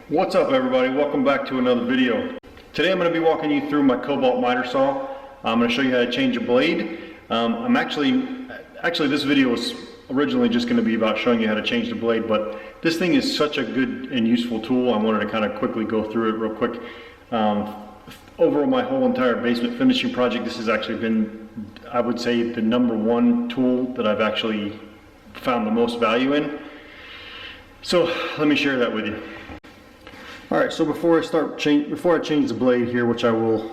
What's up everybody, welcome back to another video. Today I'm going to be walking you through my Kobalt miter saw. I'm going to show you how to change a blade. Actually this video was originally just going to be about showing you how to change the blade, but this thing is such a good and useful tool. I wanted to kind of quickly go through it real quick. Over my whole entire basement finishing project, this has actually been, I would say, the #1 tool that I've actually found the most value in. So let me share that with you. Alright, so before I change the blade here, which I will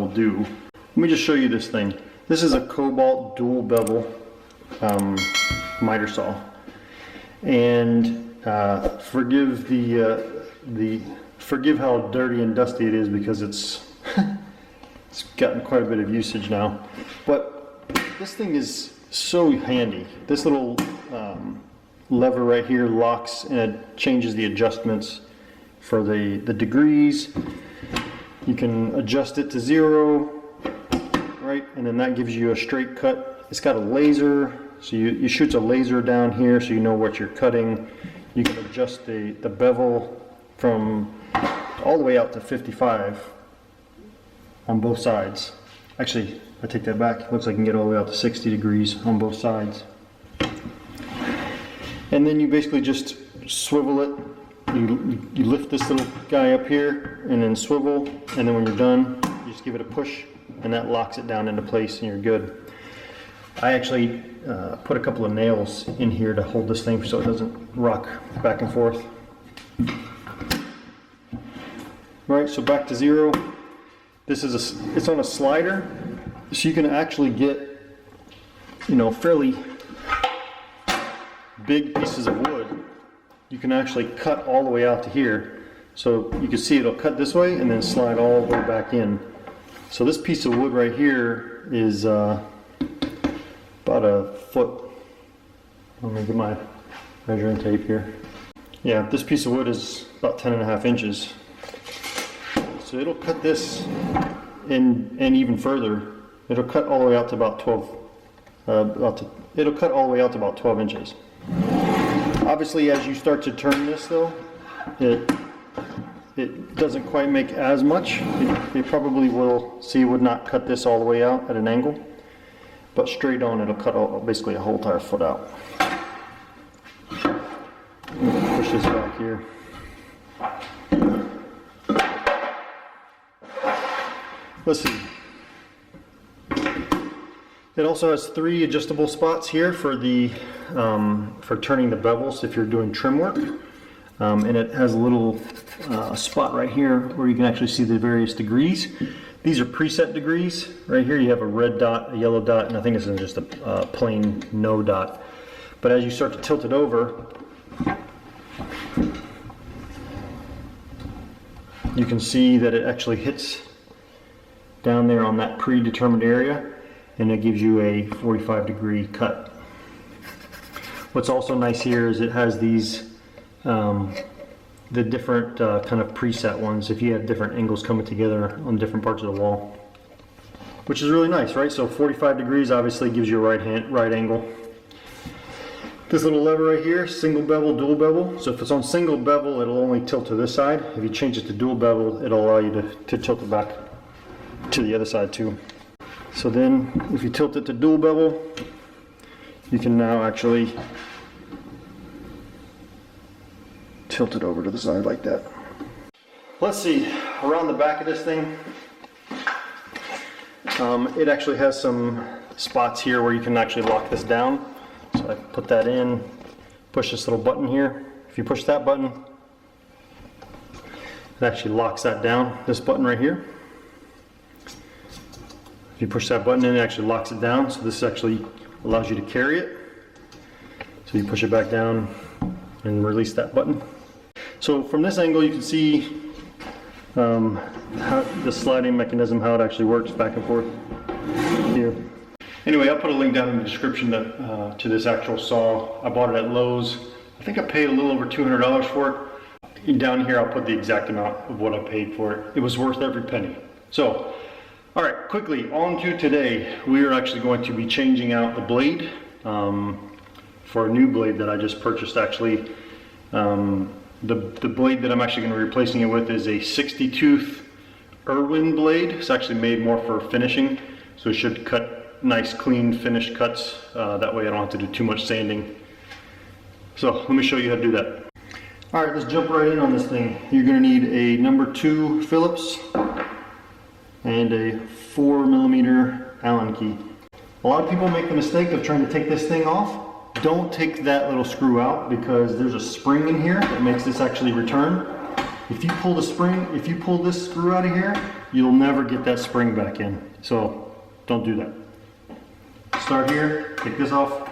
do, let me just show you this thing. This is a Kobalt Dual bevel miter saw, and forgive how dirty and dusty it is because it's it's gotten quite a bit of usage now. But this thing is so handy. This little lever right here locks and it changes the adjustments for the degrees. You can adjust it to 0, right, and then that gives you a straight cut. It's got a laser, so you shoot a laser down here so you know what you're cutting. You can adjust the bevel from all the way out to 55 on both sides. Actually, I take that back. It looks like you can get all the way out to 60 degrees on both sides. And then you basically just swivel it. You lift this little guy up here and then swivel, and then when you're done, you just give it a push and that locks it down into place and you're good. I actually put a couple of nails in here to hold this thing so it doesn't rock back and forth. Right, so back to 0. This is it's on a slider, so you can actually get, you know, fairly big pieces of wood. You can actually cut all the way out to here. So you can see it'll cut this way and then slide all the way back in. So this piece of wood right here is about a foot. Let me get my measuring tape here. Yeah, this piece of wood is about 10.5 inches. So it'll cut this in, and even further. It'll cut all the way out to about 12. It'll cut all the way out to about 12 inches. Obviously, as you start to turn this, though, it doesn't quite make as much. You probably will see it would not cut this all the way out at an angle, but straight on it'll cut basically a whole entire foot out. Push this back here. Let's see. It also has 3 adjustable spots here for the for turning the bevels if you're doing trim work, and it has a little spot right here where you can actually see the various degrees. These are preset degrees. Right here you have a red dot, a yellow dot, and I think this is just a plain no dot. But as you start to tilt it over, you can see that it actually hits down there on that predetermined area, and it gives you a 45-degree cut. What's also nice here is it has these the different kind of preset ones if you have different angles coming together on different parts of the wall, which is really nice, right? So 45 degrees obviously gives you a right angle. This little lever right here, single bevel, dual bevel. So if it's on single bevel, it'll only tilt to this side. If you change it to dual bevel, it'll allow you to tilt it back to the other side too. So then if you tilt it to dual bevel, you can now actually tilt it over to the side like that. Let's see, around the back of this thing, it actually has some spots here where you can actually lock this down. So I put that in, push this little button here. If you push that button, it actually locks that down, this button right here. If you push that button in, it actually locks it down, so this actually allows you to carry it. So you push it back down and release that button. So from this angle you can see how the sliding mechanism, how it actually works back and forth here. Anyway, I'll put a link down in the description to this actual saw. I bought it at Lowe's. I think I paid a little over $200 for it. Down here I'll put the exact amount of what I paid for it. It was worth every penny. So, alright, quickly on to today. We are actually going to be changing out the blade for a new blade that I just purchased actually. The blade that I'm actually going to be replacing it with is a 60 tooth Irwin blade. It's actually made more for finishing, so it should cut nice, clean, finished cuts. That way I don't have to do too much sanding. So let me show you how to do that. All right, let's jump right in on this thing. You're going to need a number 2 Phillips and a 4mm Allen key. A lot of people make the mistake of trying to take this thing off. Don't take that little screw out because there's a spring in here that makes this actually return. If you pull this screw out of here, you'll never get that spring back in. So don't do that. Start here, take this off.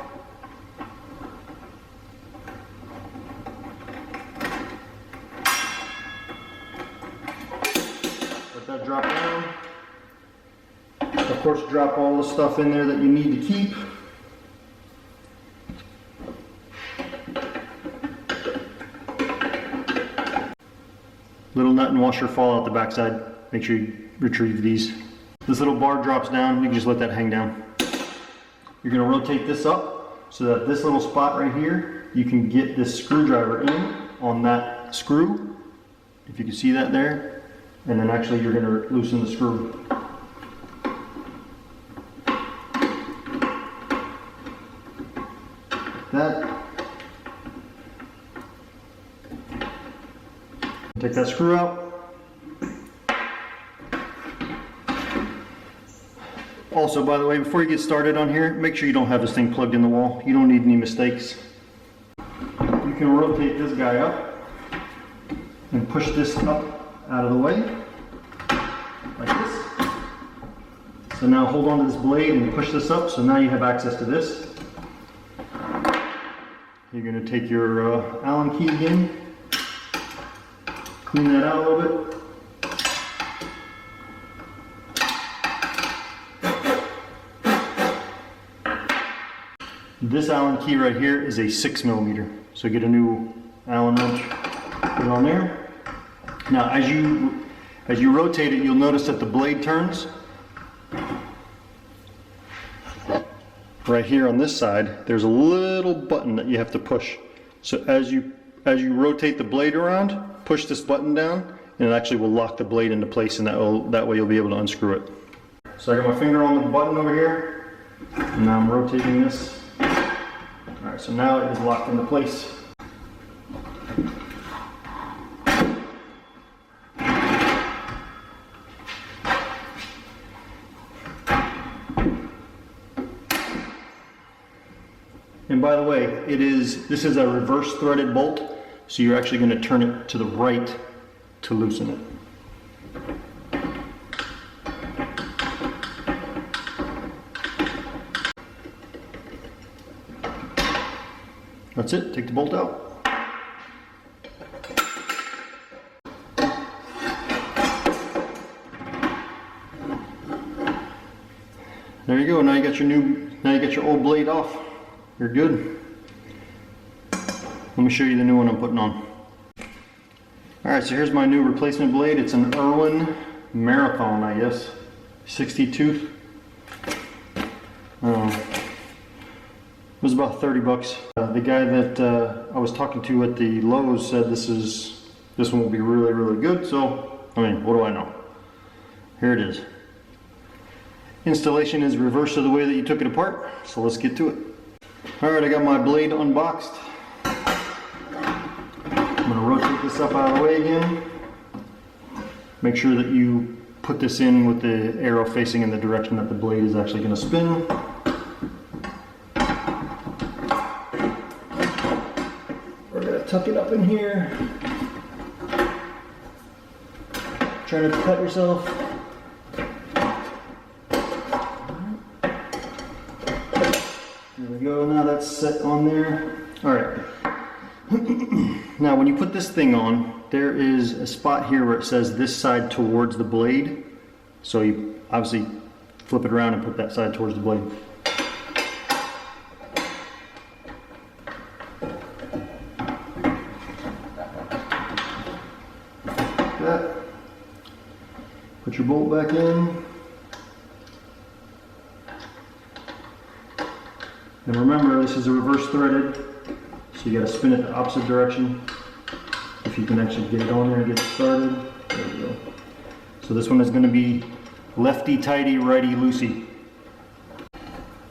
Let that drop down. Of course, drop all the stuff in there that you need to keep. Little nut and washer fall out the backside. Make sure you retrieve these. This little bar drops down. You can just let that hang down. You're going to rotate this up so that this little spot right here, you can get this screwdriver in on that screw. If you can see that there. And then actually you're going to loosen the screw. Like that. Take that screw out. Also, by the way, before you get started on here, make sure you don't have this thing plugged in the wall. You don't need any mistakes. You can rotate this guy up and push this up out of the way, like this. So now hold on to this blade and push this up, so now you have access to this. You're going to take your Allen key again. Clean that out a little bit. This Allen key right here is a 6mm. So get a new Allen wrench, put it on there. Now as you rotate it, you'll notice that the blade turns. Right here on this side, there's a little button that you have to push. So as you rotate the blade around, push this button down, and it actually will lock the blade into place, and that way you'll be able to unscrew it. So I got my finger on the button over here, and now I'm rotating this. Alright, so now it is locked into place. And by the way, this is a reverse threaded bolt, so you're actually going to turn it to the right to loosen it. That's it, take the bolt out. There you go, now you got your old blade off. You're good. Let me show you the new one I'm putting on. Alright, so here's my new replacement blade. It's an Irwin Marathon, I guess. 60 tooth. It was about 30 bucks. The guy that I was talking to at the Lowe's said this one will be really, really good. So, I mean, what do I know? Here it is. Installation is reverse of the way that you took it apart. So let's get to it. Alright, I got my blade unboxed. I'm going to rotate this up out of the way again. Make sure that you put this in with the arrow facing in the direction that the blade is actually going to spin. We're going to tuck it up in here. Try not to cut yourself. There we go, now that's set on there. Alright. Now when you put this thing on, there is a spot here where it says this side towards the blade. So you obviously flip it around and put that side towards the blade. Like that. Put your bolt back in. And remember, this is a reverse threaded, so you got to spin it the opposite direction. if you can actually get it on there and get it started. There we go. So this one is going to be lefty tighty, righty loosey.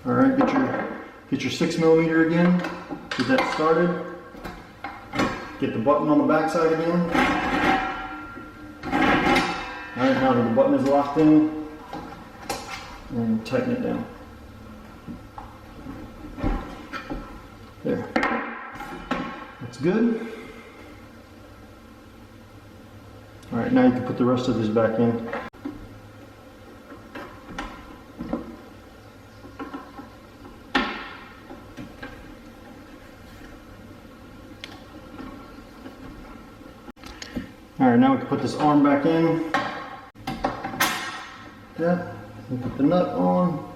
All right, get your 6mm again. Get that started. Get the button on the back side again. All right, now that the button is locked in, and tighten it down. There. That's good. All right, now you can put the rest of this back in. All right, now we can put this arm back in. Yeah, we put the nut on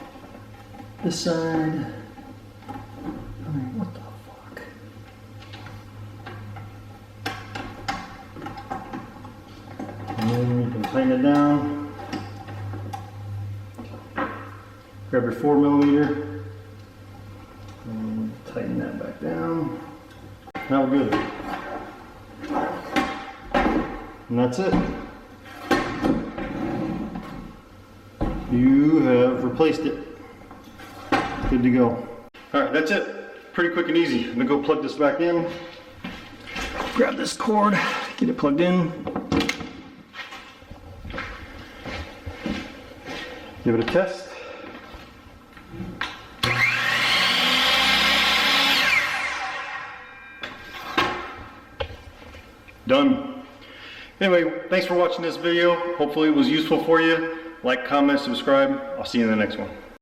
this side. I mean, what the fuck? And then you can tighten it down. Grab your 4mm and tighten that back down. Now we're good. And that's it. You have replaced it. Good to go. All right, that's it. Pretty quick and easy. I'm gonna go plug this back in. Grab this cord, get it plugged in. Give it a test. Done. Anyway, thanks for watching this video. Hopefully it was useful for you. Like, comment, subscribe. I'll see you in the next one.